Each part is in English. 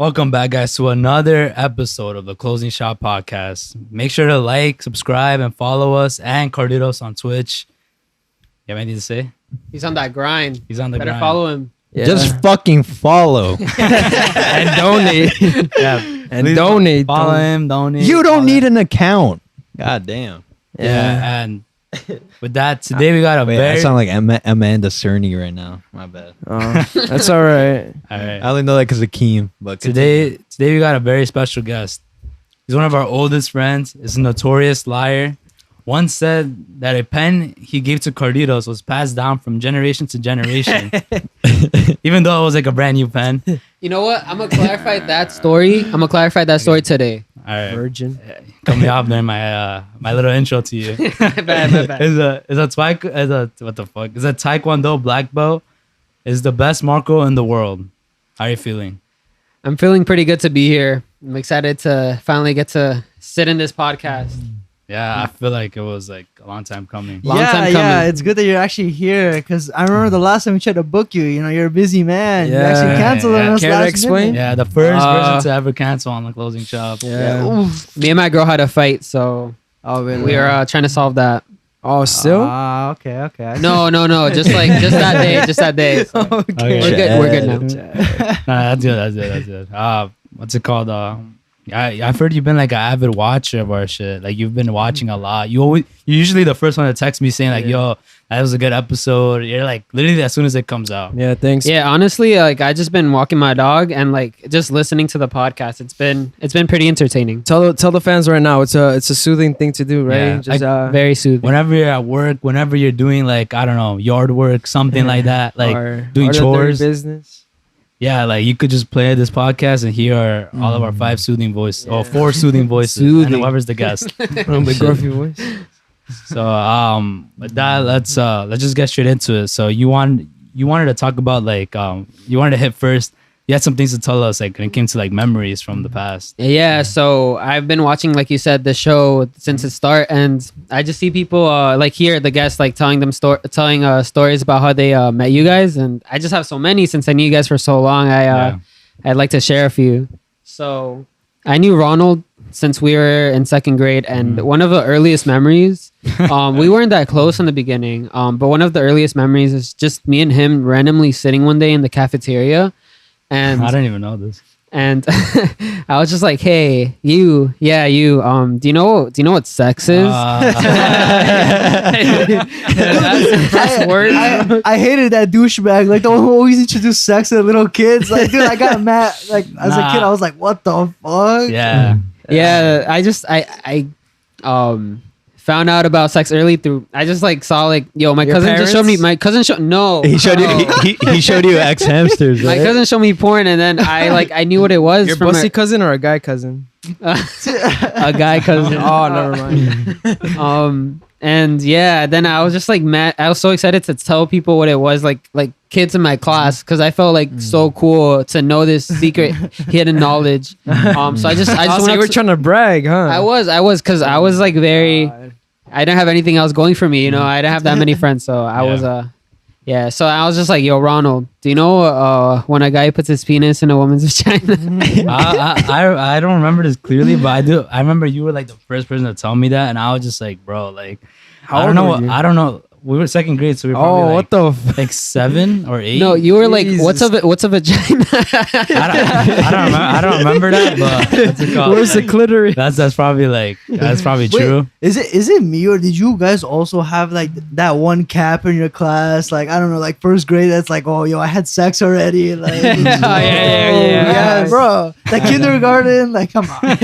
Welcome back, guys, to another episode of the Closing Shot Podcast. Make sure to like, subscribe, and follow us and Carlitos on Twitch. You have anything to say? He's on that grind. He's on the Better grind. follow him. Yeah. Just fucking follow and donate. Yeah, And please donate. Follow him, donate. You don't all need that. an account. God damn. Yeah, and with that, today we got a Wait, very... I sound like Amanda Cerny right now. My bad. That's all right. All right. I only know that because of Keem. But Today we got a very special guest. He's one of our oldest friends. He's a notorious liar. Once said that a pen he gave to Carlitos was passed down from generation to generation, even though it was like a brand new pen. You know what? I'm gonna clarify that story. Today. All right, Virgin. cut me off during my my little intro to you. my bad. Is a Taekwondo black belt is the best Marco in the world. How are you feeling? I'm feeling pretty good to be here. I'm excited to finally get to sit in this podcast. Yeah, I feel like it was like a long time coming. Long time Yeah, coming. it's good that you're actually here because I remember the last time we tried to book you. You know, you're a busy man. You Yeah. actually canceled on Yeah. us Care to last explain? minute. Yeah, the first Uh, person to ever cancel on the Closing Shop. Yeah. Me and my girl had a fight, so Oh, really? we are trying to solve that. Oh, still? Okay. No. Just that day. So Okay. We're good now. Nah, that's good. What's it called? I've heard you've been like an avid watcher of our shit. Like you've been watching a lot. You're usually the first one to text me saying like, "Yo, that was a good episode." You're like literally as soon as it comes out. Yeah, thanks. Yeah, honestly, like I just been walking my dog and like just listening to the podcast. It's been pretty entertaining. Tell the fans right now. It's a soothing thing to do, right? Yeah, Just Very soothing. Whenever you're at work, whenever you're doing like I don't know yard work, something like that, like or doing order their chores. business. Yeah, like you could just play this podcast and hear all of our 5 soothing voices or 4 soothing voices, and Soothing. whoever's the guest. The gruffy voice. So with that, let's just get straight into it. So you wanted to talk about like you wanted to hit first. You had some things to tell us like when it came to like memories from the past. Yeah, so I've been watching, like you said, the show since its start, and I just see people like here, the guests, like telling stories about how they met you guys, and I just have so many since I knew you guys for so long. I'd like to share a few. So I knew Ronald since we were in 2nd grade, and one of the earliest memories, we weren't that close in the beginning, but one of the earliest memories is just me and him randomly sitting one day in the cafeteria. And I didn't even know this. And I was just like, "Hey, you. Do you know what sex is?" That's word. I hated that douchebag. Like the one who always introduced sex to little kids. Like, dude, I got mad. Like as a kid, I was like, "What the fuck?" Yeah. Yeah, I found out about sex early through. I just like saw like, yo, my Your cousin just showed me. parents? My cousin showed no. he showed no. you. He showed you ex hamsters. My cousin showed me porn, and then I knew what it was. Your from bussy cousin or a guy cousin? a guy cousin. Oh, never mind. And yeah, then I was just like mad. I was so excited to tell people what it was, like kids in my class, because I felt like so cool to know this secret hidden knowledge. So I just So went you up were to- trying to brag, huh? I was because I was like very. I didn't have anything else going for me, you know. I didn't have that many friends, so I was yeah. So I was just like, "Yo, Ronald, do you know when a guy puts his penis in a woman's vagina?" I don't remember this clearly, but I do. I remember you were like the first person to tell me that, and I was just like, bro, like How I old don't know. were you? I don't know. We were 2nd grade, so we were probably Oh, like, what the? like 7 or 8. No, you were like, "What's Jesus. a vagina?" I don't remember that, but what's it called? Where's the clitoris? That's probably Wait, true. Is it me or did you guys also have like that one cap in your class? Like I don't know, like 1st grade. That's like, oh yo, I had sex already. Like yeah. bro. Like kindergarten. Like come on.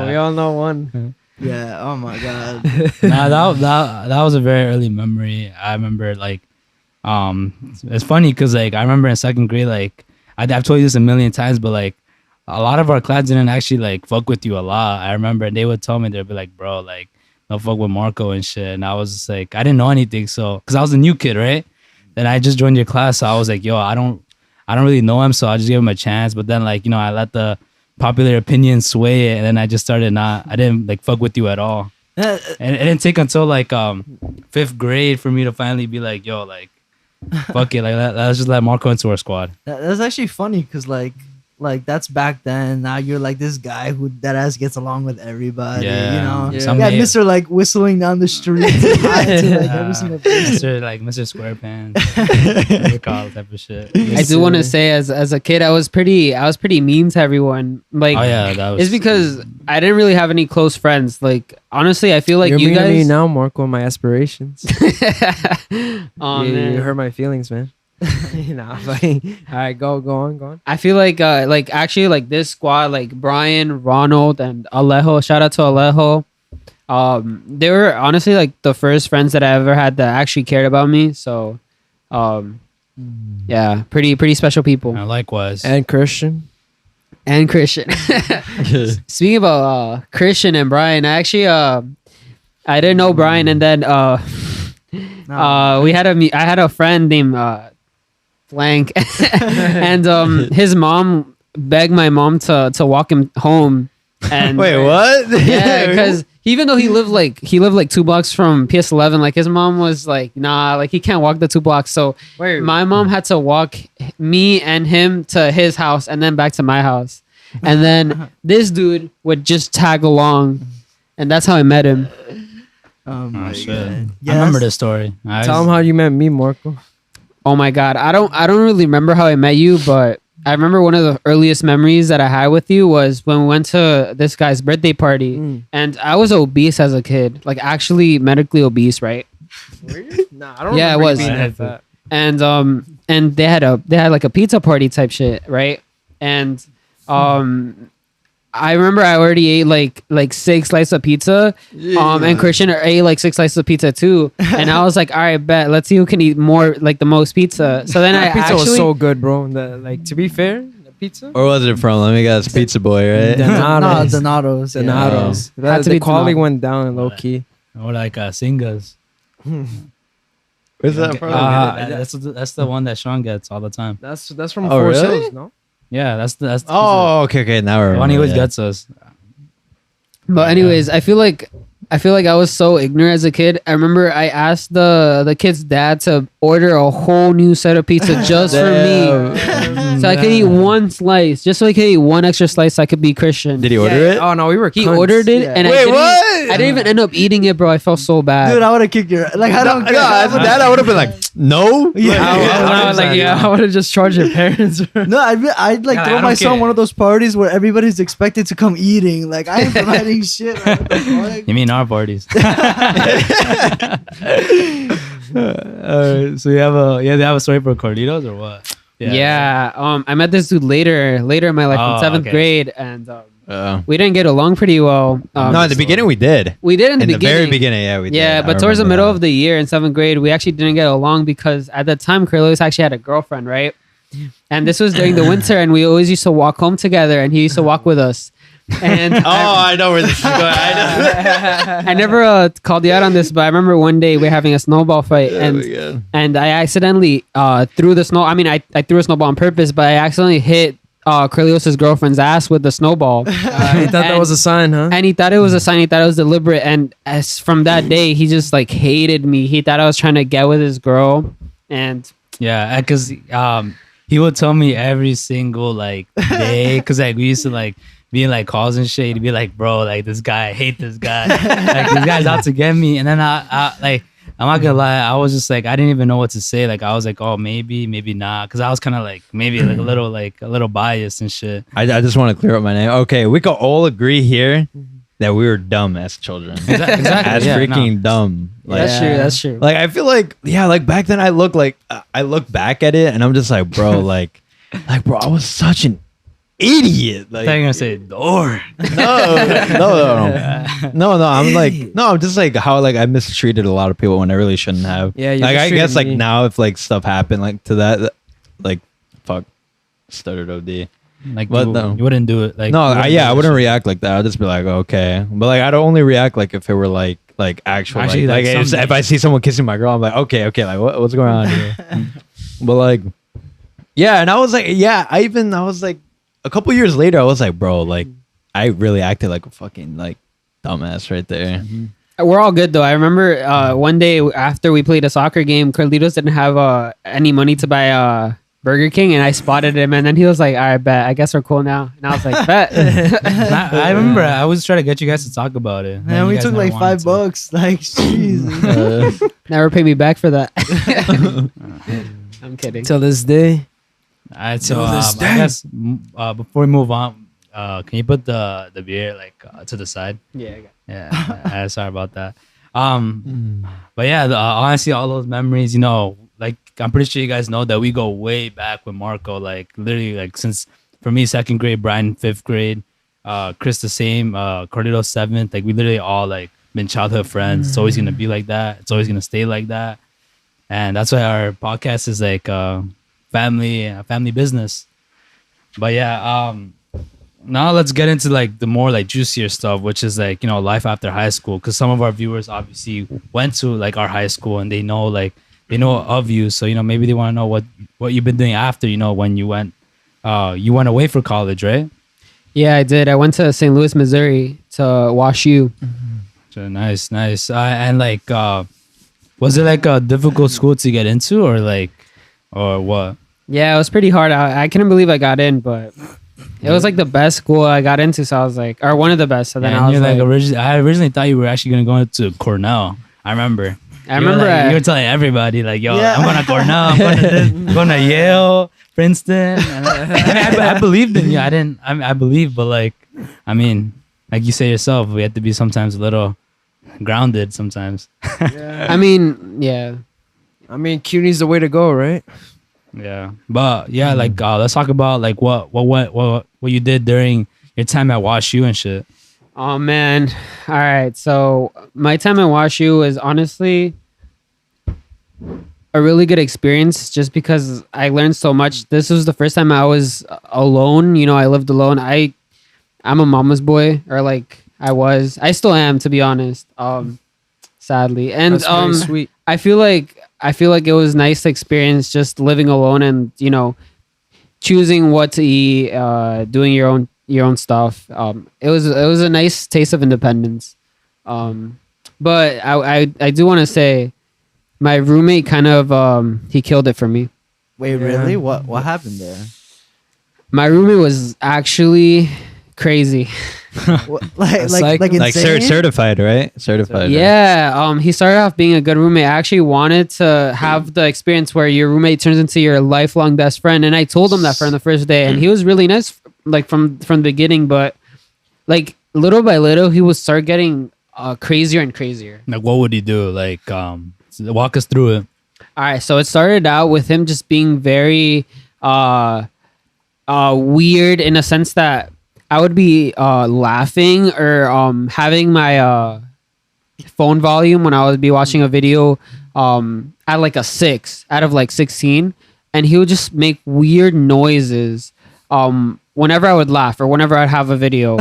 We all know one. Yeah. Oh my god. Nah, that was a very early memory. I remember like, it's funny because like I remember in 2nd grade, like I've told you this a million times, but like a lot of our class didn't actually like fuck with you a lot. I remember they would tell me, they'd be like, bro, like don't fuck with Marco and shit. And I was just like, I didn't know anything, so because I was a new kid, right? Then I just joined your class, so I was like, yo, I don't really know him, so I just gave him a chance. But then like I let the popular opinion sway it, and then I just started I didn't like fuck with you at all. And it didn't take until like 5th grade for me to finally be like, yo, like fuck it, like let's just let Marco into our squad. That's actually funny because like like that's back then. Now you're like this guy who that ass gets along with everybody. Yeah. You know, Yeah. Some yeah, may- Mr. like whistling down the street, hi to like every single person. Mr. SquarePants, like all type of shit. I do want to say, as a kid, I was pretty mean to everyone. Like, Oh yeah, that was. it's because I didn't really have any close friends. Like, honestly, I feel like You're you mean to me guys. now, Marco. My aspirations. Oh you man, hurt my feelings, man. Nah, funny. All right, go on. I feel like actually like this squad, like Brian, Ronald, and Alejo. Shout out to Alejo. They were honestly like the first friends that I ever had that actually cared about me. So, yeah, pretty special people. Likewise. And Christian. And Christian. Speaking about Christian and Brian, I actually I didn't know Brian, and then I had a friend named Blank, and his mom begged my mom to walk him home. And Wait, what? yeah, because even though he lived like 2 blocks from PS11, like his mom was like, nah, like he can't walk the 2 blocks. So Wait, my mom had to walk me and him to his house and then back to my house. And then this dude would just tag along, and that's how I met him. Oh my shit. god. I remember this story. tell him how you met me, Marco. Oh my god, I don't really remember how I met you, but I remember one of the earliest memories that I had with you was when we went to this guy's birthday party, and I was obese as a kid, like actually medically obese, right? Nah, I don't. Yeah, it remember you was. being that fat. And they had like a pizza party type shit, right? And I remember I already ate like 6 slices of pizza, and Christian ate like 6 slices of pizza too. And I was like, all right, bet, let's see who can eat more, like the most pizza. So then That I pizza actually was so good, bro. Like, to be fair, the pizza. Where was it from? Let me guess. Pizza Boy, right? Donatos. Donatos. The yeah. Donatos. Had to The be quality Donatos. went down low key. Or like Singas. Where's that from? That's the one that Sean gets all the time. That's from Oh, Four really? Hills, no? Yeah, that's the Oh, okay. Now we're the one he always gets us. But anyways, I feel like I was so ignorant as a kid. I remember I asked the kid's dad to order a whole new set of pizza just for me, so I could eat 1 slice, just so I could eat 1 extra slice. So I could be Christian. Did he order it? Oh no, we were. He cunts. ordered it, Yeah. and Wait, what? I didn't even end up eating it, bro. I felt so bad. Dude, I would have kicked your like. I don't. No, as a dad, I would have been like, no. Yeah. I was like, I would have just charged your parents. No, I'd like Yeah, I throw don't my son care. one of those parties where everybody's expected to come eating. Like I ain't providing shit. Like, what the fuck? You mean our parties? So you have a story for Carlitos or what? Yeah. I met this dude later in my life in 7th okay. grade, and No, we didn't get along pretty well. at the beginning we did. We did in the In the beginning. very beginning, yeah, we did. Yeah, I but towards the remember middle that. of the year in 7th grade, we actually didn't get along because at that time, Carlitos actually had a girlfriend, right? And this was during the winter, and we always used to walk home together, and he used to walk with us. And Oh, I know where this is going. I know. I never called you out on this, but I remember one day we were having a snowball fight, Oh my God. and I accidentally threw the snow. I mean, I threw a snowball on purpose, but I accidentally hit Carlitos' girlfriend's ass with the snowball. He thought that was a sign, huh? And he thought it was a sign. He thought it was deliberate. And as from that day, he just like hated me. He thought I was trying to get with his girl. And Yeah, because he would tell me every single like day, because like we used to like be in like calls and shit. He'd be like, bro, like this guy, I hate this guy. Like this guy's out to get me. And then I like, I'm not gonna lie, I was just like, I didn't even know what to say. Like I was like, oh, maybe not, because I was kind of like maybe like a little biased and shit. I just want to clear up my name. Okay, we can all agree here that we were dumb as children. Exactly. As yeah, freaking dumb. Like, that's true. That's true. like I feel like like back then I look back at it and I'm just like, bro, like bro, I was such an idiot. I Like thought you were gonna say door. no. I'm just like how like I mistreated a lot of people when I really shouldn't have. Yeah, you like I mistreated guess like me. now if like stuff happened like to that, like fuck, stuttered OD. Like But you, no. you wouldn't do it. Like No, you I do wouldn't shit. react like that. I'd just be like, okay, but like I'd only react like if it were like actual Actually, like, like, if I see someone kissing my girl, I'm like, okay, like what's going on here? But like, yeah, and I was like, I was like, a couple years later, I was like, bro, like I really acted like a fucking like dumbass right there. We're all good though. I remember one day after we played a soccer game, Carlitos didn't have any money to buy Burger King, and I spotted him, and then he was like, "All right, bet. I guess we're cool now." And I was like, "Bet." I remember I always try to get you guys to talk about it. Man, You we guys took never like wanted to. $5. Like, jeez. Never pay me back for that. I'm kidding. Till this day. All right, so Till this I day. guess before we move on, can you put the beer like to the side? Yeah. I got Yeah, sorry about that. But yeah, honestly, all those memories, like I'm pretty sure you guys know that we go way back with Marco, like literally, like since for me 2nd grade, Brian 5th grade, Chris the same, Carlitos 7th. Like we literally all like been childhood friends. It's always gonna be like that. It's always gonna stay like that, and that's why our podcast is like family business. But yeah, now let's get into like the more like juicier stuff, which is like life after high school, because some of our viewers obviously went to like our high school and they know of you, so maybe they want to know what you've been doing after when you went away for college, right? Yeah, I did. I went to St. Louis, Missouri to Wash U. So nice. And like was it like a difficult school to get into, or what? Yeah, it was pretty hard. I couldn't believe I got in, but it was like the best school I got into. So I was like, or one of the best. So then I was like, I originally thought you were actually gonna go to Cornell. I remember you were telling everybody like, yo, Yeah. I'm going to Cornell, I'm going to Yale, Princeton. And I believed in you. I believe, but like you say yourself, we have to be sometimes a little grounded sometimes. I mean, yeah. I mean, CUNY's the way to go, right? Yeah, but yeah, like let's talk about like what you did during your time at Wash U and shit. Oh man. All right. So my time at Wash U was honestly a really good experience just because I learned so much. This was the first time I was alone. I lived alone. I'm a mama's boy, or like I still am, to be honest. Sadly. And That's very sweet. I feel like it was nice to experience just living alone and choosing what to eat, doing your own stuff. It was a nice taste of independence. But I do want to say my roommate kind of he killed it for me. Wait, really? What happened there? My roommate was actually crazy. Like insane? certified, right? Certified. Yeah, he started off being a good roommate. I actually wanted to have the experience where your roommate turns into your lifelong best friend, and I told him that from the first day, and he was really nice, like from the beginning. But like little by little, he would start getting crazier and crazier. Like what would he do? Like walk us through it. All right, so it started out with him just being very weird in a sense that I would be laughing or having my phone volume when I would be watching a video at like a 6 out of like 16, and he would just make weird noises whenever I would laugh or whenever I'd have a video.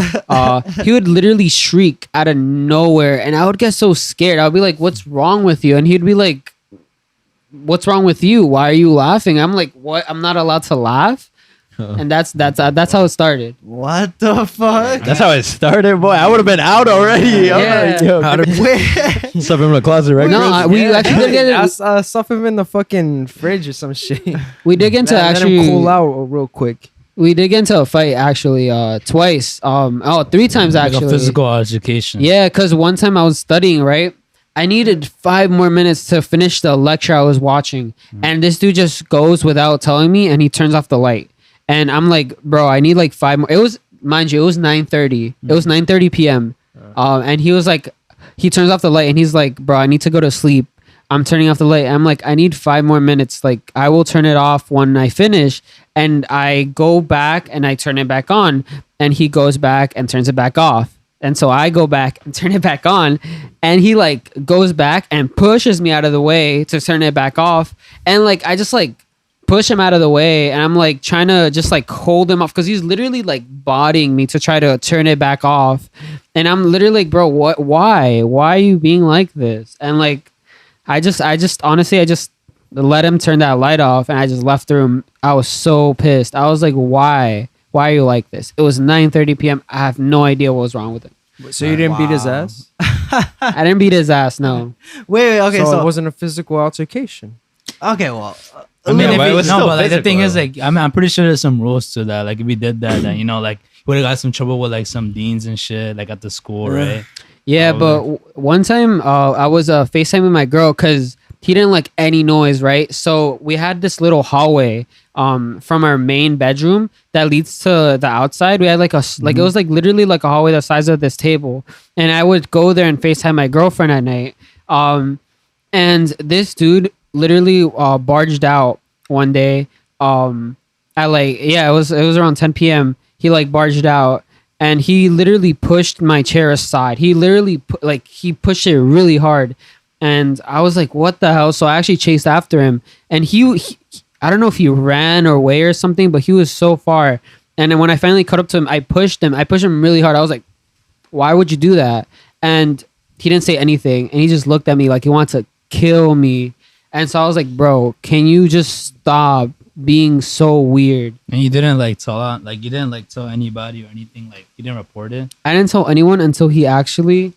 He would literally shriek out of nowhere, and I would get so scared. I would be like, "What's wrong with you?" And he'd be like, "What's wrong with you? Why are you laughing?" I'm like, "What? I'm not allowed to laugh." And that's how it started. What the fuck? That's how it started, boy. I would have been out already. I'm Yeah. like, yo, Wait. stuff him in the closet, right? No, we actually did get it. Stuff him in the fucking fridge or some shit. We did get into Let him actually cool out real quick. we did get into a fight actually twice. 3 times Like actually. a physical altercation. Yeah, because one time I was studying, right? I needed 5 more minutes to finish the lecture I was watching, and this dude just goes without telling me, and he turns off the light. And I'm like, bro, I need like 5 more. It was, mind you, it was 9:30. It was 9:30 p.m. And he was like, he turns off the light, and he's like, bro, I need to go to sleep. I'm turning off the light. I'm like, I need 5 more minutes. Like, I will turn it off when I finish. And I go back and I turn it back on, and he goes back and turns it back off. And so I go back and turn it back on, and he like goes back and pushes me out of the way to turn it back off. And like, I just like push him out of the way, and I'm like trying to just like hold him off because he's literally like bodying me to try to turn it back off. And I'm literally like, bro, what? Why are you being like this? And like, I just honestly, I just let him turn that light off, and I just left the room. I was so pissed. I was like, why are you like this? It was 9:30 p.m. I have no idea what was wrong with it. So you didn't beat his ass? I didn't beat his ass. No. Wait, okay, so so it wasn't a physical altercation. okay, well, I mean, Yeah, but it was still but like the thing physical. is, like, I'm pretty sure there's some rules to that. Like, if we did that, then like, would have got some trouble with like some deans and shit, like at the school, right? Yeah, but one time I was FaceTiming my girl because he didn't like any noise, right? So we had this little hallway from our main bedroom that leads to the outside. We had like like it was like literally like a hallway the size of this table, and I would go there and FaceTime my girlfriend at night. And this dude literally barged out one day at like it was around 10 p.m. He like barged out. And he literally pushed my chair aside. He literally he pushed it really hard, and I was like, "What the hell?" So I actually chased after him, and he I don't know if he ran or away or something, but he was so far. And then when I finally caught up to him, I pushed him really hard. I was like, "Why would you do that?" And he didn't say anything, and he just looked at me like he wanted to kill me. And so I was like, "Bro, can you just stop being so weird?" And you didn't like tell anybody or anything, like you didn't report it. I didn't tell anyone until he actually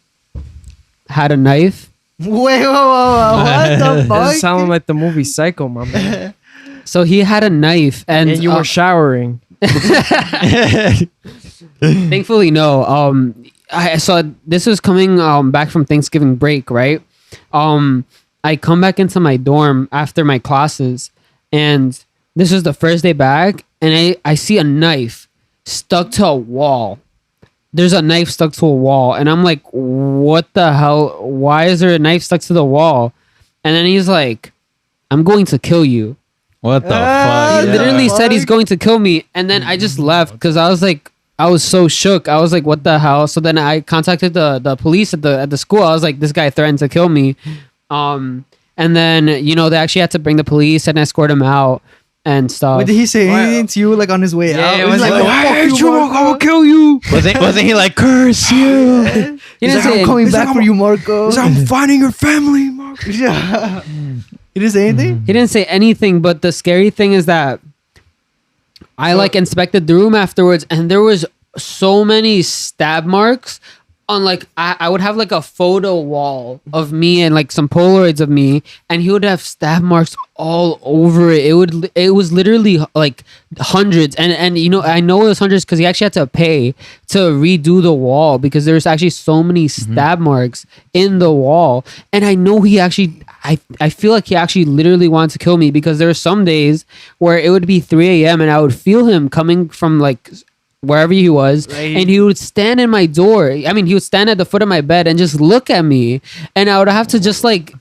had a knife. Wait, whoa, what the This fuck? is sounding like the movie Psycho, my man. So he had a knife, and, And you were showering. thankfully no. So this was coming back from Thanksgiving break, right? I come back into my dorm after my classes, and this was the first day back, and I see a knife stuck to a wall. There's a knife stuck to a wall, and I'm like, what the hell? Why is there a knife stuck to the wall? And then he's like, I'm going to kill you. What the Ah, fuck? He yeah. literally said he's going to kill me, and then I just left because I was like, I was so shook. I was like, what the hell? So then I contacted the police at the school. I was like, this guy threatened to kill me. And then they actually had to bring the police and escort him out and stuff. Wait, did he say anything to you like on his way out? it He was like, "Oh, "I fuck hate you, Marco." I will kill you. Wasn't he like curse you? He He's didn't like, say I'm coming anything. back for you, Marco. finding your family, Mark. Yeah. He didn't say anything? He didn't say anything, but the scary thing is that I like inspected the room afterwards, and there was so many stab marks on like I would have like a photo wall of me and like some Polaroids of me, and he would have stab marks all over it. It was literally like hundreds, and I know it was hundreds because he actually had to pay to redo the wall because there's actually so many stab marks in the wall, and I know he actually. I feel like he actually literally wanted to kill me because there were some days where it would be 3 a.m. and I would feel him coming from like wherever he was, and he would stand in my door. I mean, he would stand at the foot of my bed and just look at me, and I would have to just like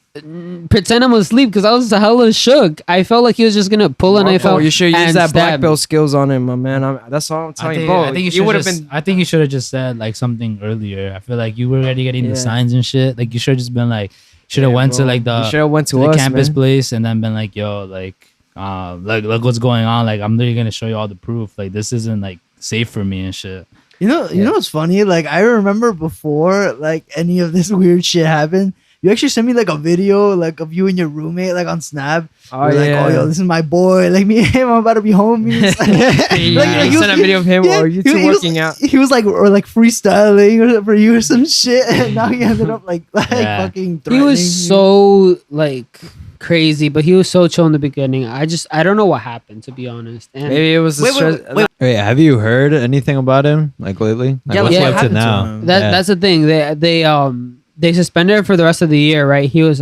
pretend I'm asleep because I was hella shook. I felt like he was just gonna pull a knife out. You should use and that black stab belt me. skills on him, my man. That's all I'm telling you, bro. I think you would have just, been. I think you should have just said like something earlier. I feel like you were already getting Yeah. the signs and shit. Like you should have just been like, should have Yeah, went to bro. like You should have went to the us, campus man. place and then been like, yo, like look what's going on. Like I'm literally gonna show you all the proof. Like this isn't like safe for me and shit. You know what's funny? Like I remember before like any of this weird shit happened, you actually sent me like a video like of you and your roommate like on Snap. Oh, You're like, yeah. oh yo, this is my boy. Like me and him, I'm about to be homies. You sent a video of him or you two working out. He was like freestyling for you or some shit, and now he ended up like Yeah. fucking. He threatening was you. so like crazy, but he was so chill in the beginning. I don't know what happened, to be honest. And Maybe it was the stress. Wait, have you heard anything about him like lately? Like, Yeah, what's like, what up to happened to now? him? Yeah. That's the thing. They suspended him for the rest of the year, right? He was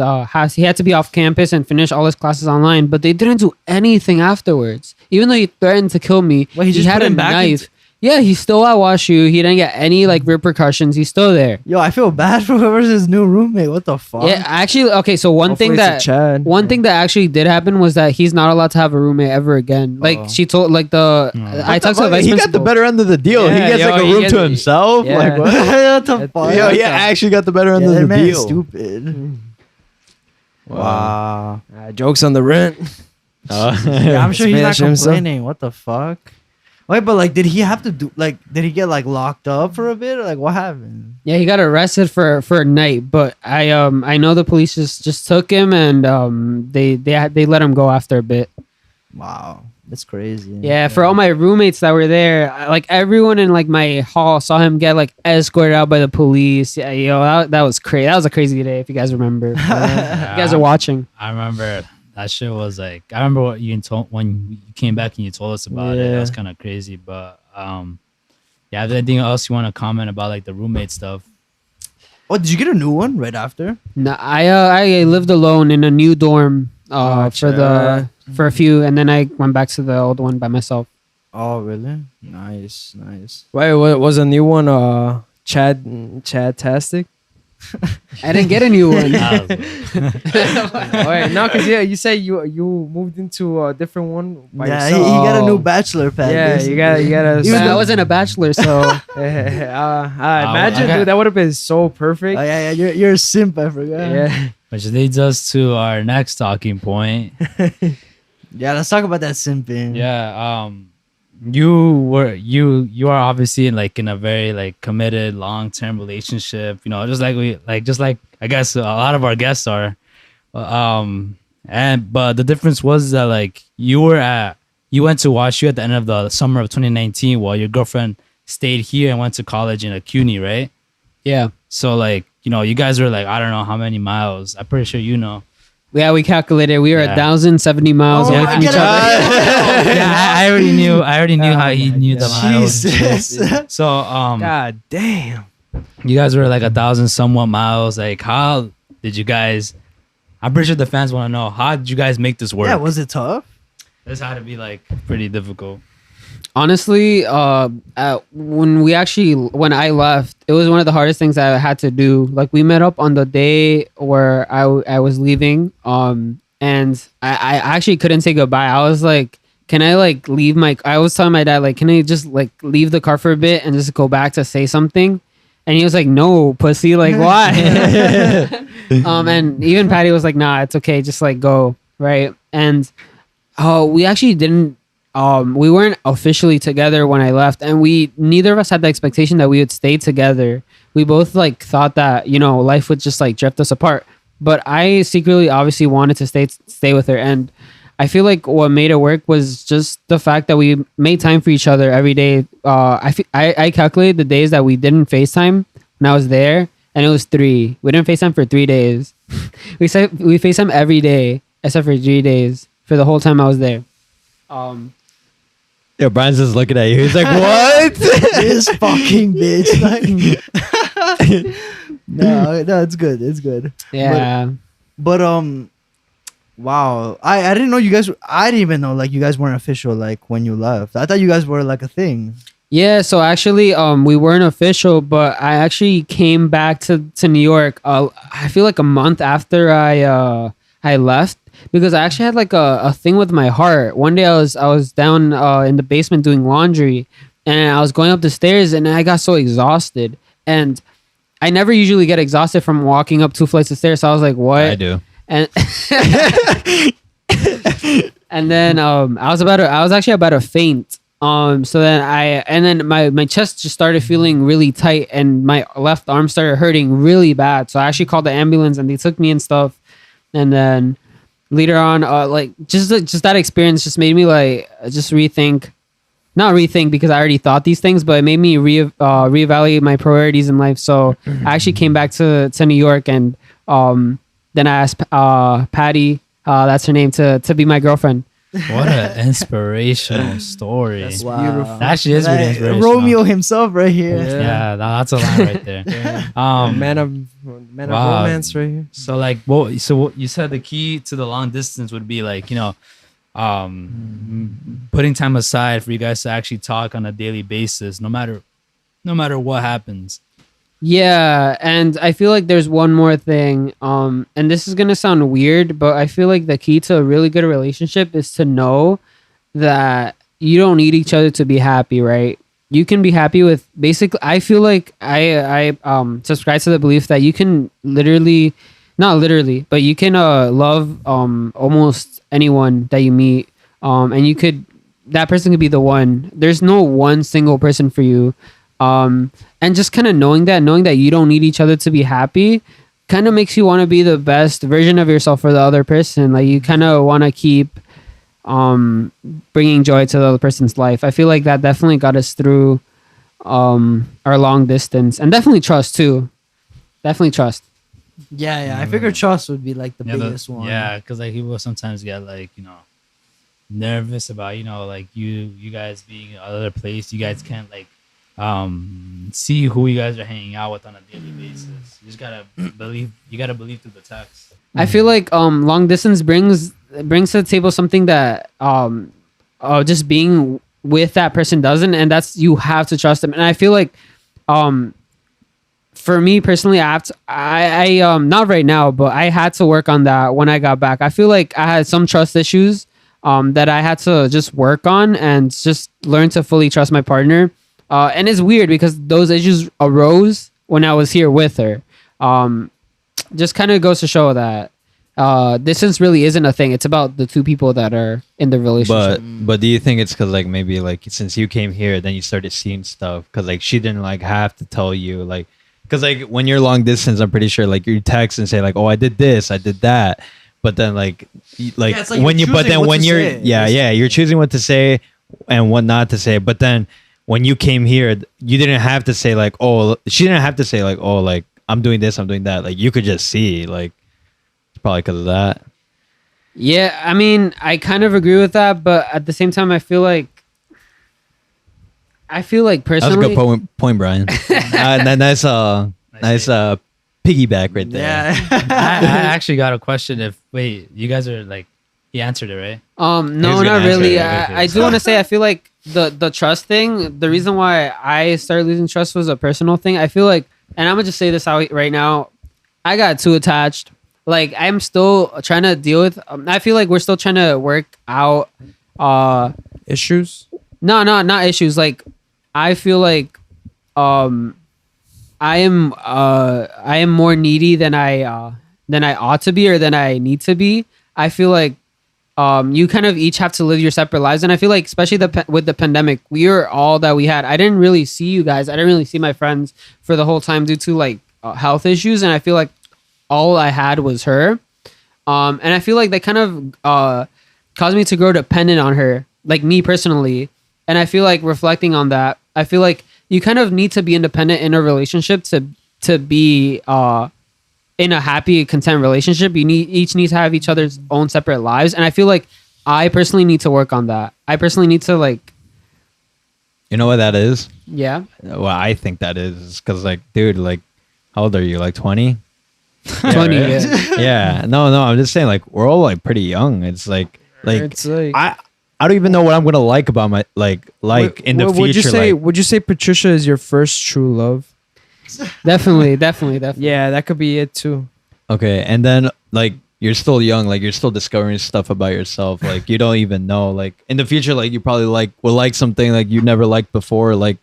he had to be off campus and finish all his classes online, but they didn't do anything afterwards. Even though he threatened to kill me, Wait, he just had put a him back knife. Yeah, he's still at WashU. He didn't get any like repercussions. He's still there. Yo, I feel bad for whoever's his new roommate. What the fuck? Yeah, actually, okay. So one Hopefully thing it's a that Chad. one thing that actually did happen was that he's not allowed to have a roommate ever again. Like Oh. she told, like I talked to the vice He got the principal. better end of the deal. Yeah, he gets yo, like a he room gets- to himself. yeah. Like what? what the fuck? Yo, he actually got the better end Yeah, of that the man is deal. stupid. Wow. Jokes on the rent. Yeah, I'm sure he's not Smash himself. complaining. What the fuck? Wait, but like, did he have to do like? Did he get like locked up for a bit? Or, like, what happened? Yeah, he got arrested for a night, but I know the police just took him and they let him go after a bit. Wow, that's crazy. Yeah, for all my roommates that were there, like everyone in like my hall saw him get like escorted out by the police. Yeah, that was crazy. That was a crazy day if you guys remember. You guys are watching. I remember that shit was like, I remember what you told when you came back and you told us about it. That was Yeah. kind of crazy. But yeah, is there anything else you want to comment about like the roommate stuff? Oh, did you get a new one right after? No, I lived alone in a new dorm for a few, and then I went back to the old one by myself. Oh, really? Nice. Wait, what was a new one? Chad-tastic? I didn't get a new one. That was- Wait, no, because yeah, you say you moved into a different one by Yeah, he yourself. got a new bachelor pad. Yeah, basically. you gotta. Even I though- wasn't a bachelor, so Imagine, okay. dude, that would have been so perfect. Oh, yeah, you're a simp. I forgot. Yeah. Which leads us to our next talking point. Yeah, let's talk about that simping. Yeah, you are obviously in a very like committed long-term relationship, you know, just like I guess a lot of our guests are. But the difference was that like you went to WashU at the end of the summer of 2019 while your girlfriend stayed here and went to college in a CUNY, right? yeah. So like, you know, you guys were like, I don't know how many miles. I'm pretty sure you know. Yeah, we calculated. We were Yeah. 1,070 miles Oh, away from get each out. other. Yeah, I already knew how he my knew the God. miles. and shit. Jesus. So God damn. you guys were like 1,000 somewhat miles. Like, how did you guys? I'm pretty sure the fans want to know, how did you guys make this work? Yeah, was it tough? This had to be like pretty difficult. Honestly, when I left, it was one of the hardest things I had to do. Like we met up on the day where I was leaving, and I actually couldn't say goodbye. I was like, can I like leave my? I was telling my dad like, can I just like leave the car for a bit and just go back to say something? And he was like, no, pussy, like why? And even Patty was like, nah, it's okay, just like go, right? And we actually didn't. We weren't officially together when I left, and neither of us had the expectation that we would stay together. We both like thought that, you know, life would just like drift us apart. But I secretly obviously wanted to stay with her, and I feel like what made it work was just the fact that we made time for each other every day. I calculated the days that we didn't FaceTime when I was there, and it was 3. We didn't FaceTime for 3 days. we FaceTime every day except for 3 days for the whole time I was there. Yeah, Brian's just looking at you. He's like, "What?" This fucking bitch. Like, no, it's good. It's good. Yeah. But wow. I didn't know you guys. I didn't even know like you guys weren't official like when you left. I thought you guys were like a thing. Yeah, so actually, we weren't official, but I actually came back to New York. I feel like a month after I left, because I actually had like a thing with my heart. One day I was down in the basement doing laundry, and I was going up the stairs, and I got so exhausted, and I never usually get exhausted from walking up 2 flights of stairs. So I was like, "What?" I do. And and then I was actually about to faint. So then my chest just started feeling really tight, and my left arm started hurting really bad. So I actually called the ambulance, and they took me and stuff. And then later on, like just that experience just made me like just not rethink because I already thought these things, but it made me reevaluate my priorities in life. So I actually came back to New York, and then I asked Patty, that's her name, to be my girlfriend. What an inspirational story. That's Wow. beautiful. That actually is really Like, inspirational. Romeo himself right here. Yeah, that's a line right there. Man of Wow. romance right here. So like, what you said the key to the long distance would be like, you know, putting time aside for you guys to actually talk on a daily basis, no matter what happens. Yeah, and I feel like there's one more thing. And this is gonna sound weird, but I feel like the key to a really good relationship is to know that you don't need each other to be happy, right? You can be happy with basically. I feel like I subscribe to the belief that you can literally, not literally, but you can love almost anyone that you meet, and that person could be the one. There's no one single person for you. And just kind of knowing that you don't need each other to be happy kind of makes you want to be the best version of yourself for the other person. Like you kind of want to keep bringing joy to the other person's life. I feel like that definitely got us through our long distance, and definitely trust too. Definitely trust. Yeah. I figure trust would be like the Yeah, biggest one. yeah, because like people sometimes get like nervous about like you guys being in another place. You guys can't like see who you guys are hanging out with on a daily basis. You just gotta believe. You gotta believe through the text. I feel like long distance brings to the table something that just being with that person doesn't, and that's you have to trust them. And I feel like for me personally, I not right now, but I had to work on that when I got back. I feel like I had some trust issues that I had to just work on and just learn to fully trust my partner. And it's weird because those issues arose when I was here with her. Just kind of goes to show that distance really isn't a thing. It's about the two people that are in the relationship. But do you think it's because like maybe like since you came here, then you started seeing stuff? Because like she didn't like have to tell you like, because like when you're long distance, I'm pretty sure like you text and say like, oh, I did this, I did that. But then like it's like when you're but then choosing what when to you're say. you're choosing what to say and what not to say. But then when you came here, you didn't have to say like, oh, she didn't have to say like, oh, like I'm doing this, I'm doing that. Like you could just see like it's probably because of that. Yeah, I mean, I kind of agree with that, but at the same time, I feel like That was a personally, good point, Brian. Nice piggyback right there. Yeah. I actually got a question. Wait, you guys are like, he answered it, right? no, gonna not answer really. it, okay. I do want to say, I feel like the trust thing. The reason why I started losing trust was a personal thing. I feel like, and I'm gonna just say this out right now. I got too attached. Like I'm still trying to deal with. I feel like we're still trying to work out. Issues. No, not issues. Like I feel like I am more needy than I ought to be or than I need to be. I feel like you kind of each have to live your separate lives, and I feel like especially with the pandemic, we were all that we had. I didn't really see you guys. I didn't really see my friends for the whole time due to like health issues, and I feel like all I had was her. And I feel like that kind of caused me to grow dependent on her, like me personally. And I feel like reflecting on that, I feel like you kind of need to be independent in a relationship to be in a happy, content relationship. You each need to have each other's own separate lives, and I feel like I personally need to work on that. I personally need to like, You know what that is? yeah. Well, I think that is because like, dude, like, how old are you? Like 20? 20, yeah. Yeah. No. I'm just saying, like, we're all like pretty young. It's like It's like I don't even know what I'm gonna like about my like in the future. Would you say like, would you say Patricia is your first true love? Definitely. Yeah, that could be it too. okay, and then like you're still young, like you're still discovering stuff about yourself. Like you don't even know. Like in the future, like you probably will like something like you never liked before. Like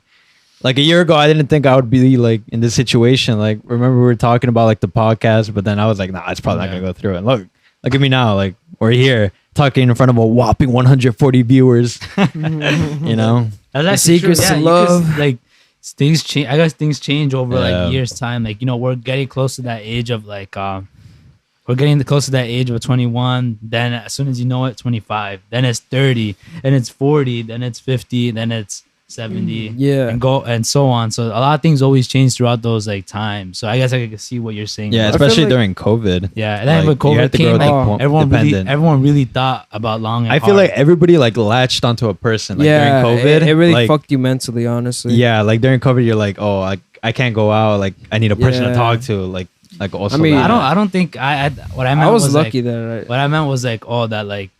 a year ago, I didn't think I would be like in this situation. Like remember we were talking about like the podcast, but then I was like, nah, it's probably not gonna go through. And look at me now. Like we're here talking in front of a whopping 140 viewers. You know, That's The actually true. secrets to you could love. like things change. I guess things change over Yeah. like years time. Like we're getting close to that age of like we're getting close to that age of 21. Then as soon as you know it, 25. Then it's 30. Then it's 40. Then it's 50. Then it's 70. Yeah. and so on. So a lot of things always change throughout those like times. So I guess I can see what you're saying. yeah, about- feel especially like- during COVID. yeah. And then Like, when you had COVID to came, grow like dependent. everyone really thought about long. And I feel hard. like everybody like latched onto a person. Like yeah, during COVID, it really like, fucked you mentally, honestly. Yeah, like during COVID, you're like, oh, I can't go out. Like I need a person to Yeah. talk to. Like also. I mean, that. I don't think I what I meant I was like, lucky that what I meant was like, oh, that like,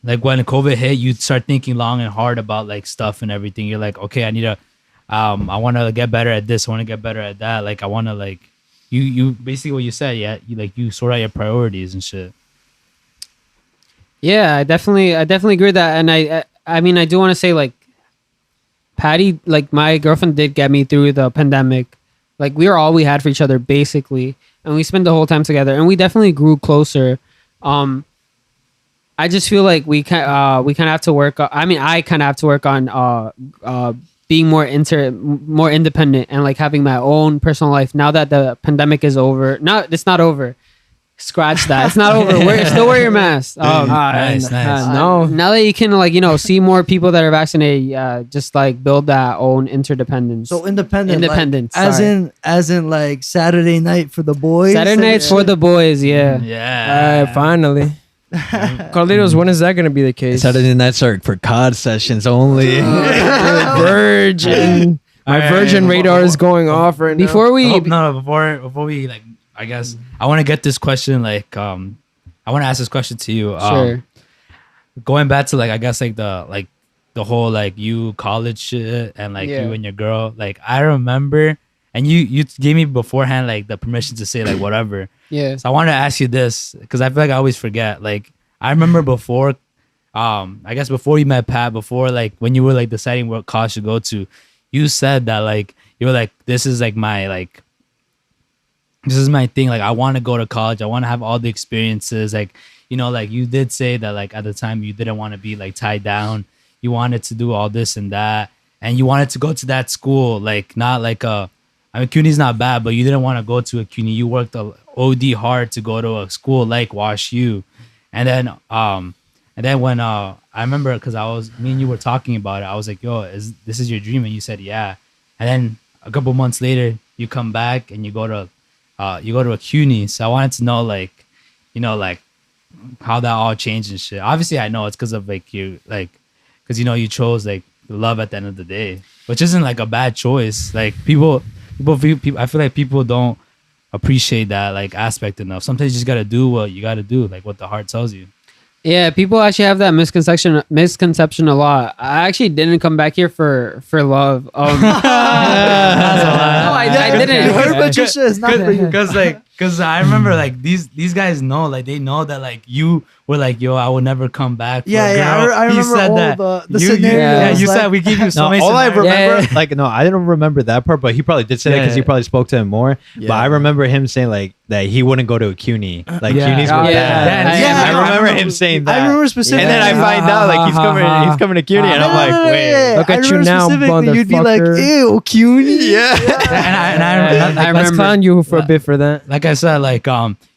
like when COVID hit, you start thinking long and hard about like stuff and everything. You're like, okay, I need to, I want to get better at this. I want to get better at that. Like, I want to like, you basically what you said. Yeah. You sort out your priorities and shit. Yeah, I definitely agree with that. And I mean, I do want to say like, Patty, like my girlfriend did get me through the pandemic. Like we were all we had for each other basically. And we spent the whole time together and we definitely grew closer. I just feel like we kind of have to work. I mean, I kind of have to work on being more independent and like having my own personal life now that the pandemic is over. No, it's not over. scratch that. It's not over. Still wear your mask. Nice. No. Now that you can like see more people that are vaccinated, just like build that own interdependence. So independent. Independence, Like, sorry. as in like Saturday night for the boys. Saturday nights for the boys. Yeah. Yeah. Finally. Carlitos, when is that going to be the case? Saturday nights are for COD sessions only. Virgin. My Alright, virgin radar is going off right now. Before we, Before we like, I guess I want to get this question. Like, I want to ask this question to you. sure. Going back to like, I guess like the whole like you college shit and like Yeah. you and your girl. Like, I remember, and you gave me beforehand like the permission to say like whatever. Yeah. So I want to ask you this because I feel like I always forget. Like, I remember before, I guess before you met Pat, before like when you were like deciding what college to go to, you said that like you were like, this is like my like, this is my thing. Like, I want to go to college. I want to have all the experiences. Like, like you did say that like at the time you didn't want to be like tied down. You wanted to do all this and that, and you wanted to go to that school. Like, not like I mean, CUNY's not bad, but you didn't want to go to a CUNY. You worked OD hard to go to a school like Wash U, and then when I remember because me and you were talking about it, I was like, yo, this is your dream? And you said yeah. And then a couple months later, you come back and you go to a CUNY. So I wanted to know like how that all changed and shit. Obviously, I know it's because of like you like because you chose like love at the end of the day, which isn't like a bad choice. Like people, I feel like people don't appreciate that like aspect enough. Sometimes you just gotta do what you gotta do, like what the heart tells you. Yeah, people actually have that misconception a lot. I actually didn't come back here for love. No, I didn't. You heard what you said. It's not for you. Because I remember like these guys know, like they know that like you were like, yo, I will never come back. For a girl. I You remember said all that. the You scenarios. you like, said we give you so No, many. all I scenarios. remember, Yeah. like, no, I didn't remember that part, but he probably did say that because he Yeah. probably spoke to him more. But Yeah. I remember him saying like that he wouldn't go to a CUNY. Like Yeah. CUNY's Oh, were yeah. bad. Yeah, I remember I him saying that. I remember specifically. And then I find out like he's coming to CUNY, and I'm like, wait. Look I at you remember now, specifically, you'd be like, motherfucker. ew, CUNY. Yeah. And I Let's remember, clown you for a bit for that. like I said, like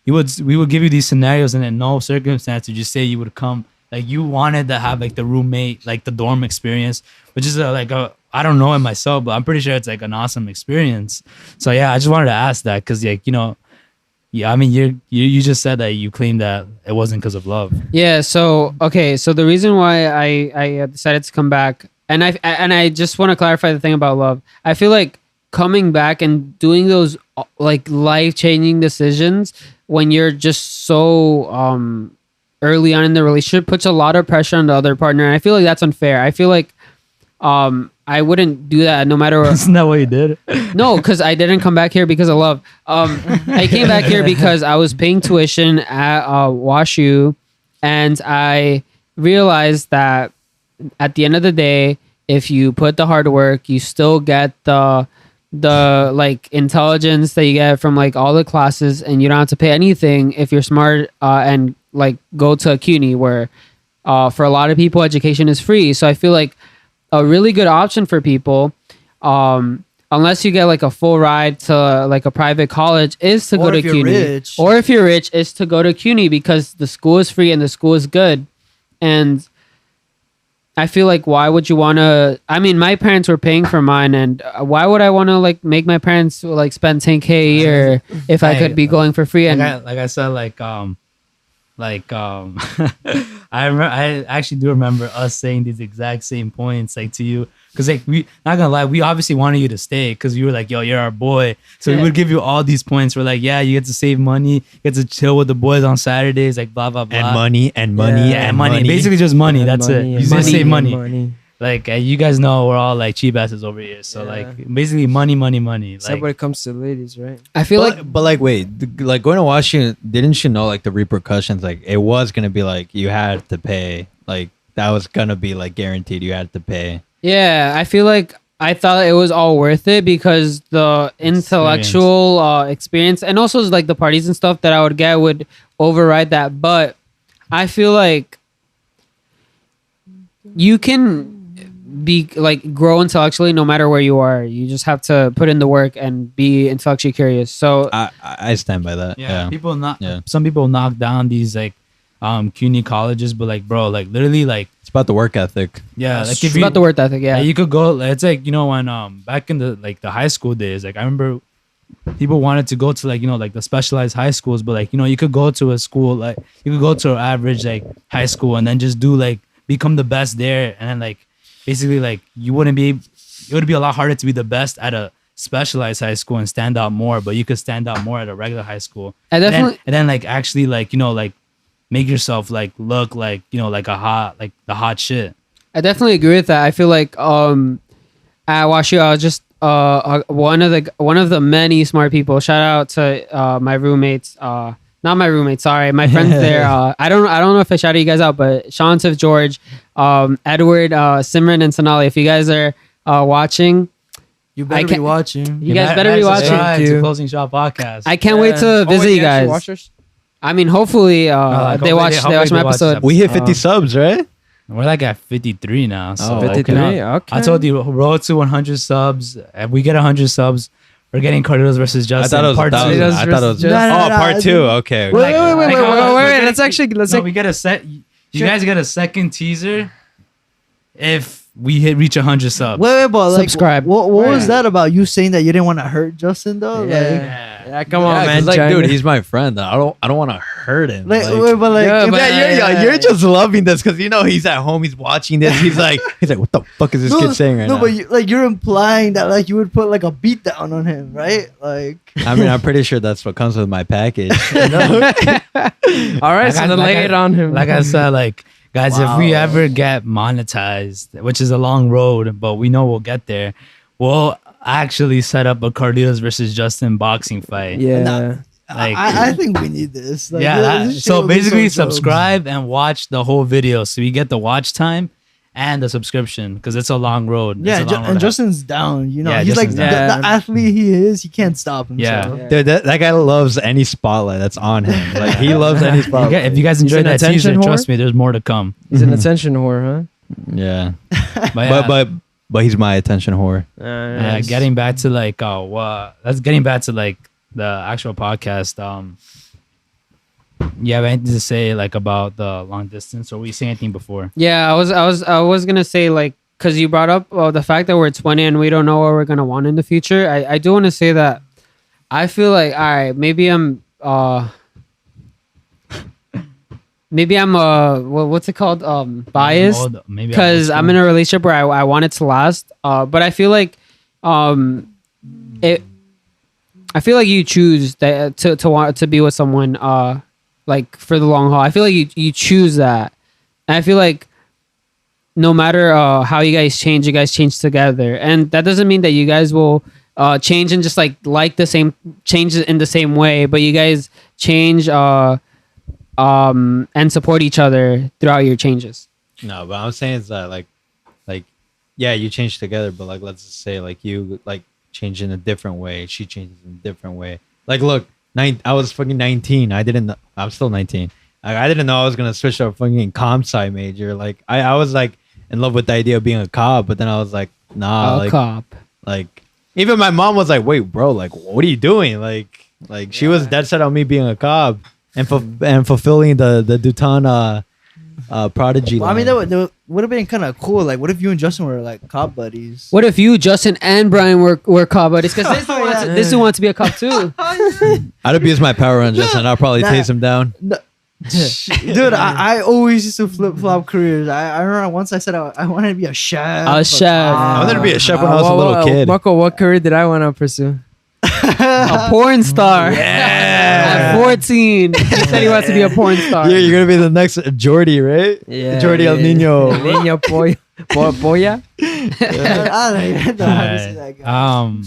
we would give you these scenarios, and in no circumstance would you say you would come. Like you wanted to have like the roommate, like the dorm experience, which is I don't know it myself, but I'm pretty sure it's like an awesome experience. So yeah, I just wanted to ask that because like yeah, I mean you just said that you claimed that it wasn't because of love. Yeah. So okay. So the reason why I decided to come back, and I just want to clarify the thing about love. I feel like coming back and doing those like life-changing decisions when you're just so early on in the relationship puts a lot of pressure on the other partner. And I feel like that's unfair. I feel like I wouldn't do that no matter what. Isn't that what you did? No, because I didn't come back here because of love. I came back here because I was paying tuition at WashU, and I realized that at the end of the day, if you put the hard work, you still get the like intelligence that you get from like all the classes, and you don't have to pay anything if you're smart and like go to a CUNY where for a lot of people education is free. So I feel like a really good option for people, unless you get like a full ride to like a private college, is to go to CUNY. Rich. Or if you're rich, is to go to CUNY because the school is free and the school is good. And I feel like why would you want to? I mean, my parents were paying for mine, and why would I want to like make my parents like spend $10K a year if I could be going for free? And Like I said, I actually do remember us saying these exact same points like to you, because like we not gonna lie, we obviously wanted you to stay because you were like, yo, you're our boy, so we would give you all these points. We're like, yeah, you get to save money, you get to chill with the boys on Saturdays, like blah blah blah, And money and money Yeah, and money, money. basically just money. And That's money it. and You just save money. money. Like you guys know, we're all like cheap asses over here. So Yeah. like basically money. Except Like when it comes to ladies, right? I feel like but like, wait, like going to Washington, didn't you know like the repercussions? Like it was gonna be like you had to pay, like that was gonna be like guaranteed you had to pay. yeah, I feel like I thought it was all worth it because the intellectual experience and also like the parties and stuff that I would get would override that. But I feel like you can be like grow intellectually no matter where you are. You just have to put in the work and be intellectually curious. So I stand by that. Yeah, people not. Yeah. Some people knock down these like CUNY colleges, but like, bro, like literally, like, It's about the work ethic. yeah, it's like if you about the work ethic. Yeah. like, you could go. It's like, you know, when back in the like the high school days, like I remember people wanted to go to like, you know, like the specialized high schools, but like, you know, you could go to a school, like you could go to an average like high school and then just do like become the best there, and then like basically like it would be a lot harder to be the best at a specialized high school and stand out more, but you could stand out more at a regular high school. I definitely. And then like actually like, you know, like make yourself like look like, you know, like the hot shit. I definitely agree with that. I feel like at WashU, I was just one of the many smart people. Shout out to my roommates. Not my roommates. Sorry, my friends there. I don't know if I shouted you guys out, but Sean, Tiff, George, Edward, Simran, and Sonali. If you guys are watching, You better be watching. you guys better be watching. Subscribe to Closing Shot Podcast. I can't wait to visit you guys. I mean, hopefully like, they watch hopefully my they watch episode. this We hit 50 subs, right? We're like at 53 now. So Oh, 53. you know, Okay. I told you, road to 100 subs. If we get 100 subs, we're getting Carlitos versus Justin. I thought it was part 2. Carlitos I thought it was versus Justin. part 2. Okay. Wait, okay. Wait. Let's actually let's No, like we get a set. You guys get a second teaser if we reach 100 subs. Wait, but like, Subscribe. What was Right. that about? You saying that you didn't want to hurt Justin though? Yeah, come Yeah, on, 'cause, man. like, Join dude, me. he's my friend. I don't want to hurt him. Like, Like, wait, but like, Yeah, if- but- you're just loving this because you know he's at home, he's watching this. He's like, what the fuck is this kid saying right no, now? but you're implying that like you would put like a beat down on him, right? Like, I mean, I'm pretty sure that's what comes with my package. You know? All right, so then lay it on him. Like I said, like guys, if we Wow. ever get monetized, which is a long road, but we know we'll get there, we'll actually set up a Carlitos versus Justin boxing fight. yeah. Nah. Like, I think we need this. Like, yeah. this shit So would be basically, so dope. subscribe and watch the whole video, so you get the watch time and the subscription, because it's a long road. Yeah, It's a long road and to- Justin's down. You know, Yeah, he's like Justin's the athlete he is. He can't stop Yeah. himself. Dude, that guy loves any spotlight that's on him. Like he loves any spotlight. If you guys He's enjoyed an that teaser, attention whore? trust me, there's more to come. He's an attention whore, Yeah, But yeah, but he's my attention whore. huh? yeah, getting back to like that's getting back to like the actual podcast. You have anything to say like about the long distance, or were you saying anything before? Yeah, I was gonna say like because you brought up the fact that we're 20 and we don't know what we're gonna want in the future. I do want to say that I feel like all right, maybe I'm what's it called biased Maybe because I'm in a relationship where I want it to last. But I feel like it. I feel like you choose that to want to be with someone like for the long haul. I feel like you choose that, and I feel like no matter how you guys change together, and that doesn't mean that you guys will change and just like the same change in the same way, but you guys change and support each other throughout your changes. No, but I'm saying is that like yeah, you change together, but like let's just say like you like change in a different way, she changes in a different way. Like look, I was fucking 19. I'm still 19. I didn't know I was gonna switch to a fucking comp sci major. Like I was like in love with the idea of being a cop, but then I was like, nah, like, Cop. like even my mom was like, wait, bro, like what are you doing? Like she was dead set on me being a cop and fulfilling the Dutan prodigy. Well, I mean, line. that would have been kind of cool. Like, what if you and Justin were like cop buddies? What if you, Justin, and Brian were cop buddies? Because this dude wants to be a cop too. I'd abuse my power on Justin. I'll probably Nah. tase him down. No. Dude, I always used to flip flop careers. I remember once I said I wanted to be a chef. A chef. I wanted to be a chef when I was a little kid. Marco, what career did I want to pursue? A porn star. Yeah. At 14. He said he wants to be a porn star. You're gonna be the next Jordy, right? Yeah, Jordi El Nino. Niño Polla. I don't even know how to say that guy.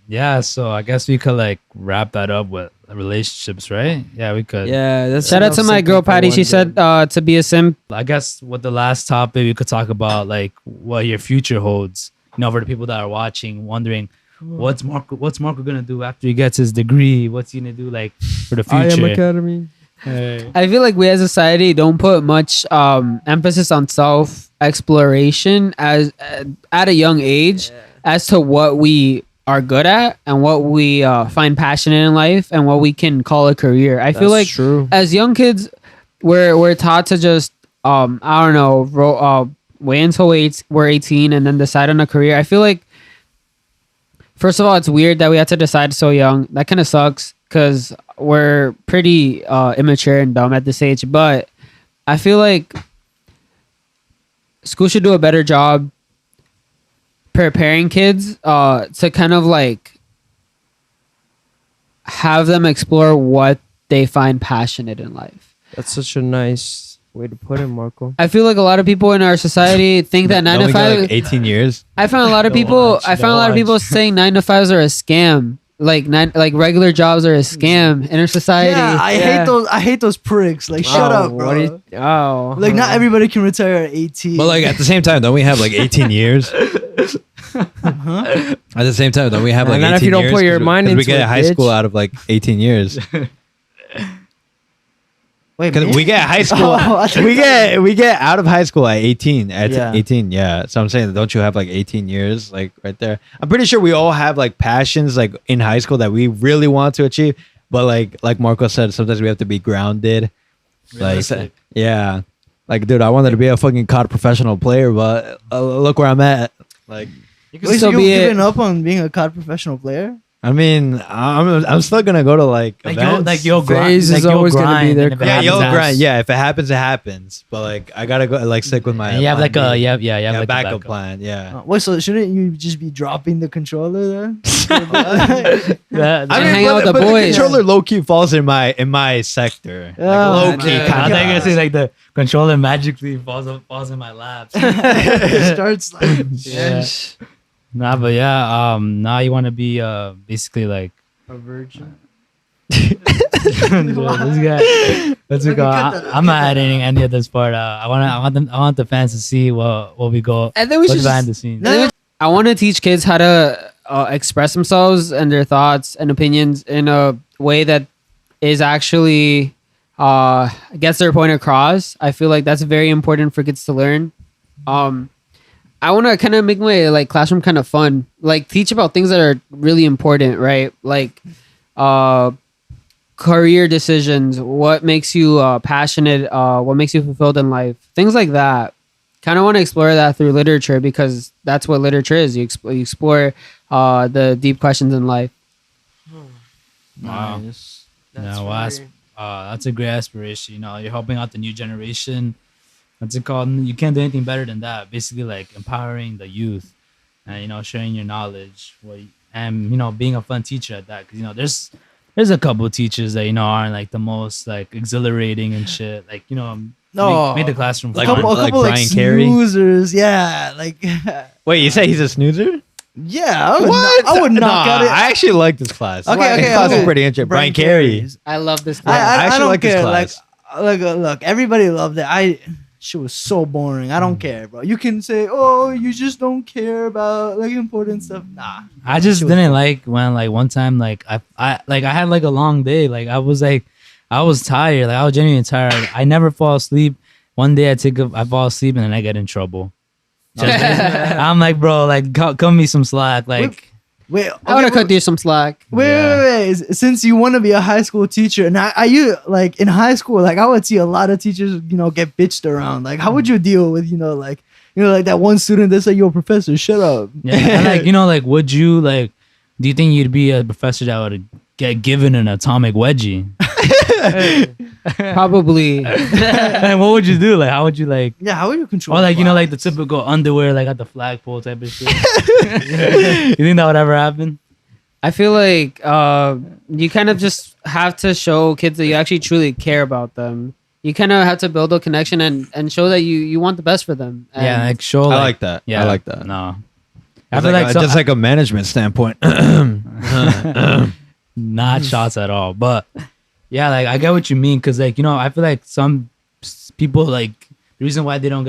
Yeah, so I guess we could like wrap that up with relationships, right? Yeah, we could. Yeah, that's Shout out to enough my girl simping for Patty. one She day. said to be a simp. I guess with the last topic, we could talk about like what your future holds. You know, for the people that are watching, wondering what's Marco gonna do after he gets his degree? What's he gonna do like for the I am future? Academy. I feel like we as a society don't put much emphasis on self exploration as at a young age as to what we are good at and what we find passionate in life and what we can call a career. I feel like true. as young kids, we're taught to just I don't know, wait until we're 18 and then decide on a career. I feel like first of all, it's weird that we have to decide so young. That kind of sucks because we're pretty immature and dumb at this age. But I feel like school should do a better job preparing kids to kind of like have them explore what they find passionate in life. That's such a nice way to put it, Marco. I feel like a lot of people in our society think that 9 to Don't we got, 5 like 18 years. I found a lot of people saying 9 to 5s are a scam. Like regular jobs are a scam in our society. Yeah, I hate those pricks. Like, shut up, bro. Like, not everybody can retire at 18. But like at the same time, don't we have like 18 years? At the same time, don't we have like And then 18 if you don't years? put your 'Cause mind we into get it, high bitch. school out of like 18 years. Wait, Because me? we get high school. Oh, I thought we get out of high school at 18. At Yeah. 18, yeah. So I'm saying, don't you have like 18 years, like right there? I'm pretty sure we all have like passions, like in high school that we really want to achieve. But like Marco said, sometimes we have to be grounded. Realistic. Like, yeah, like dude, I wanted to be a fucking COD professional player, but look where I'm at. Like, You Wait, so still you've be given up on being a COD professional player? I mean, I'm still gonna go to like events. you'll grind. Phase is you'll always gonna be grind, there. and if it Yeah, happens, you'll happens. grind. Yeah, if it happens, it happens. But like, I gotta go like stick with my. And you have like plan a B. you have like a backup plan. Yeah. Wait, so shouldn't you just be dropping the controller then? That- I mean, hang out with the but boys. controller low key falls in my sector. Yeah, Like, low key. yeah. I kind think I of. say like the controller magically falls in my lap. It starts like Yeah. Nah, but yeah, now you want to be basically like A virgin. dude, this guy. Let's Okay, go. cut that out, I'm not cut that editing any of this part out. I want the fans to see what we go. And then we What's should behind just- the scenes. No, I want to teach kids how to express themselves and their thoughts and opinions in a way that is actually gets their point across. I feel like that's very important for kids to learn. I want to kind of make my like classroom kind of fun, like teach about things that are really important, right? Like career decisions, what makes you passionate, what makes you fulfilled in life, things like that. Kind of want to explore that through literature because that's what literature is. You explore the deep questions in life. Wow. Nice. Yeah, well, that's a great aspiration. You know, you're helping out the new generation. What's it called? You can't do anything better than that. Basically, like empowering the youth, and sharing your knowledge. And being a fun teacher at that. Because there's a couple of teachers that aren't like the most like exhilarating and shit. Like No. made the classroom Like a fun. couple, like a couple like Brian Carey? snoozers, yeah, like Wait, you say he's a snoozer? yeah. I would knock Nah, out it. I actually like this class. Okay, This okay, class okay. is pretty interesting. Brian Carey. Carey's. I love this. I class. actually don't like this care. class. Look, everybody loved it. Shit was so boring. I don't care, bro. You can say, oh, you just don't care about like important stuff. Nah. I just She was didn't like when like one time like I had like a long day. Like I was tired. Like I was genuinely tired. I never fall asleep. One day I fall asleep and then I get in trouble. I'm like, bro, like cut me some slack. Like Wait, I would have okay, cut you some slack. wait. Since you want to be a high school teacher, and you like in high school, like I would see a lot of teachers, get bitched around. Like, how would you deal with, like that one student that said, "Yo, professor, shut up." yeah, and like like would you like? Do you think you'd be a professor that would get given an atomic wedgie? Probably. And what would you do? Like how would you like? Yeah, how would you control? Or like class? like the typical underwear like at the flagpole type of shit. You think that would ever happen? I feel like you kind of just have to show kids that you actually truly care about them. You kind of have to build a connection and show that you want the best for them. And Yeah, like show. I Like, like that. yeah, I like that. No, I Just feel like, like so, just like a management standpoint. not shots at all, but yeah, like I get what you mean because like I feel like some people like the reason why they don't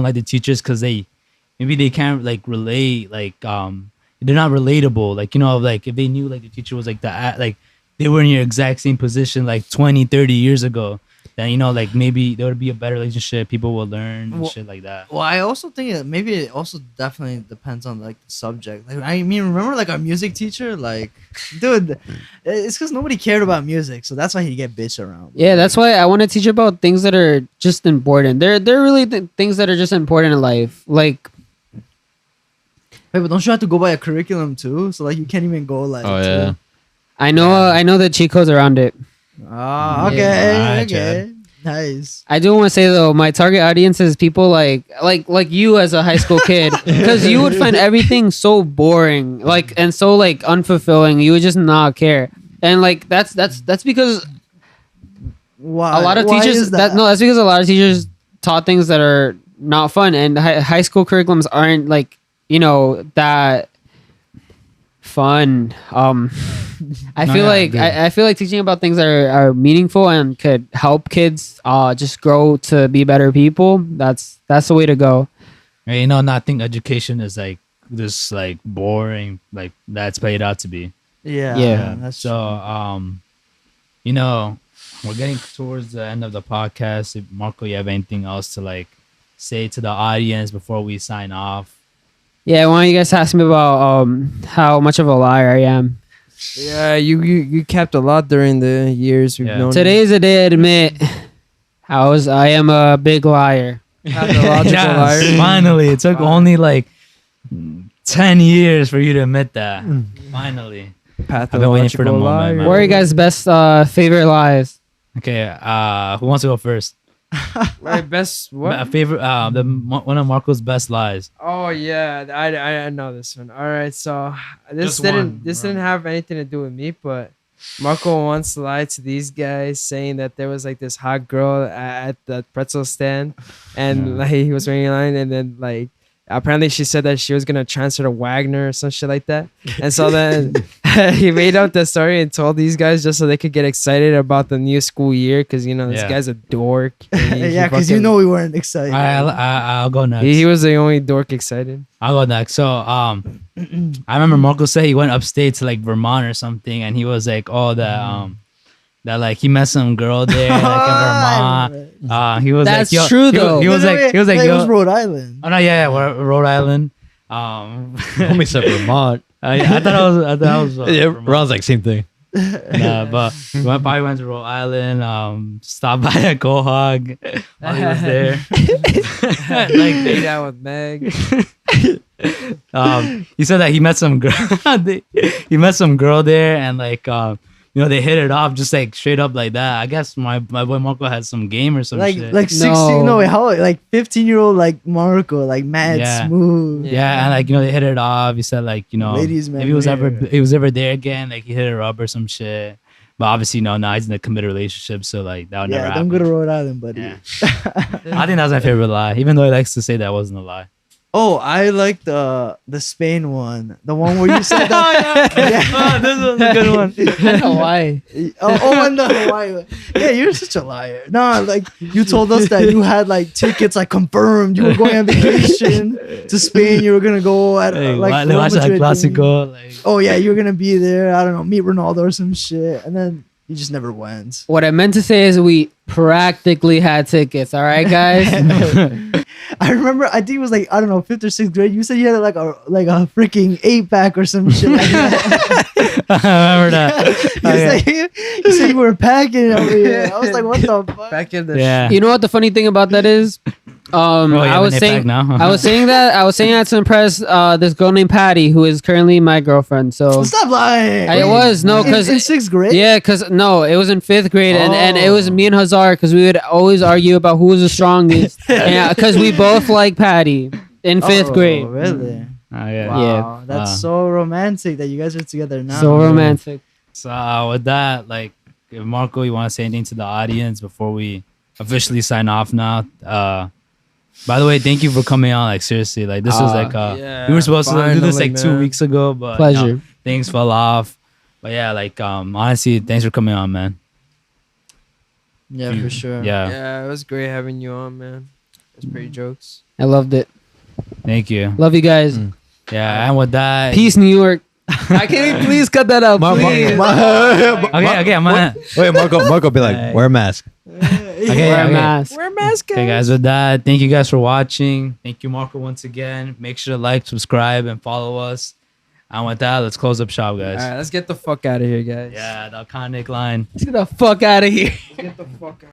like the teachers because maybe they can't like relate like they're not relatable like like if they knew like the teacher was like the like they were in your exact same position like 20, 30 years ago, then, you know, like maybe there would be a better relationship. People will learn and Well- shit like that. Well, I also think maybe it also definitely depends on like the subject. Like, I mean, remember like our music teacher? Like, dude, it's because nobody cared about music, so that's why he get bitched around. Yeah, that's why I want to teach about things that are just important. They're really things that are just important in life. Like, Wait, but don't you have to go by a curriculum too? So like, you can't even go like. Oh yeah. I know the cheat codes around it. Ah, okay, Yeah. Alright, okay, nice. I do want to say though, my target audience is people like you as a high school kid, because you would find everything so boring, like, and so like unfulfilling. You would just not care, and like that's because Why? a lot of Why teachers is that? no, that's because a lot of teachers taught things that are not fun, and high school curriculums aren't like, you know, that fun. I No, feel yeah, like dude. I feel like teaching about things that are meaningful and could help kids just grow to be better people. That's the way to go. And, you know, not think education is like this like boring like that's played out to be. Yeah, Yeah. that's So you know, we're getting towards the end of the podcast. If Marco, you have anything else to like say to the audience before we sign off? Yeah, why don't you guys ask me about how much of a liar I am? Yeah, you kept a lot during the years we've Yeah. known. Today's the day I admit I am a big liar. Pathological Yes, liar. finally. It took only like 10 years for you to admit that. Finally. been waiting for the Pathological moment, liar. man. What are you guys' best favorite lies? Okay, who wants to go first? My best A what? favorite one of Marco's best lies. Oh yeah, I know this one. All right, so Just one, this bro. didn't have anything to do with me, but Marco once lied to these guys saying that there was like this hot girl at the pretzel stand, and Yeah. like he was waiting in line, and then like apparently she said that she was gonna transfer to Wagner or some shit like that, and so then he made up the story and told these guys just so they could get excited about the new school year, because you know this Yeah. guy's a dork. and he yeah, because you fucking- know we weren't excited. I'll go next. he was the only dork excited. I'll go next. So I remember Marco said he went upstate to like Vermont or something, and he was like, "Oh, that like he met some girl there like in Vermont." He was That's like, yo, true, he was- though. He was like, it yo, was Rhode Island. oh no, yeah, Rhode Island. Homie said Vermont. I thought it was Yeah, Vermont. Ron's like same thing. Nah, but probably went to Rhode Island. Stopped by a Quahog while he was there. like Made out with Meg. he said that he met some girl. He met some girl there, and like you know, they hit it off just like straight up like that. I guess my boy Marco had some game or some Like shit. like 16. No. No, wait, how like 15-year-old like Marco, like mad Yeah. smooth. yeah, and like, you know, they hit it off. He said like, you know, Ladies' if man he was ever here. there again, like he hit her up or some shit. But obviously, no, now he's in a committed relationship, so like that would never Yeah, happen. don't go to Rhode Island, buddy. Yeah. I think that's my favorite lie, even though he likes to say that wasn't a lie. Oh, I like the Spain one, the one where you said that. Yeah. this was a good one. Hawaii. And the Hawaii one. Yeah, you're such a liar. No, like you told us that you had like tickets like confirmed. You were going on vacation to Spain. You were gonna go at Hey, like watch Real that Madrid game. Clasico. Like, Oh yeah, you were gonna be there. I don't know, meet Ronaldo or some shit, and then you just never went. What I meant to say is we practically had tickets. All right, guys. I remember, I think it was like, I don't know, 5th or 6th grade. You said you had like a freaking 8-pack or some shit like that. I remember that. You said you were packing over here. I was like, what the fuck? Back in the Yeah. You know what the funny thing about that is? Oh, you I have was an saying impact now? I was saying that to impress this girl named Patty, who is currently my girlfriend. So Stop lying. I was no, because in 6th grade. yeah, because no, it was in 5th grade, and it was me and Hazar, because we would always argue about who was the strongest, because we both like Patty in 5th grade. Really? Oh, yeah. Wow, that's Wow. so romantic that you guys are together now. So romantic. So with that, like, if Marco, you want to say anything to the audience before we officially sign off now? By the way, thank you for coming on. Like, seriously, like this was like we were supposed to do this finally, like 2 man. weeks ago, but Pleasure. you know, things fell off. But yeah, like honestly, thanks for coming on, man. Yeah, for sure. Yeah, Yeah, it was great having you on, man. It was pretty jokes. I loved it. thank you. Love you guys. Mm. Yeah, and with that, Peace, New York. Can we please cut that out, please? Okay, I'm gonna. Wait, Marco, be like, wear a mask. Okay, Wear a okay. mask. Wear a mask, Okay, guys, with that, thank you guys for watching. Thank you, Marco, once again. Make sure to like, subscribe, and follow us. And with that, let's close up shop, All guys. right, let's get the fuck out of here, guys. Yeah, the iconic line. Get the fuck out of here. Get the fuck out.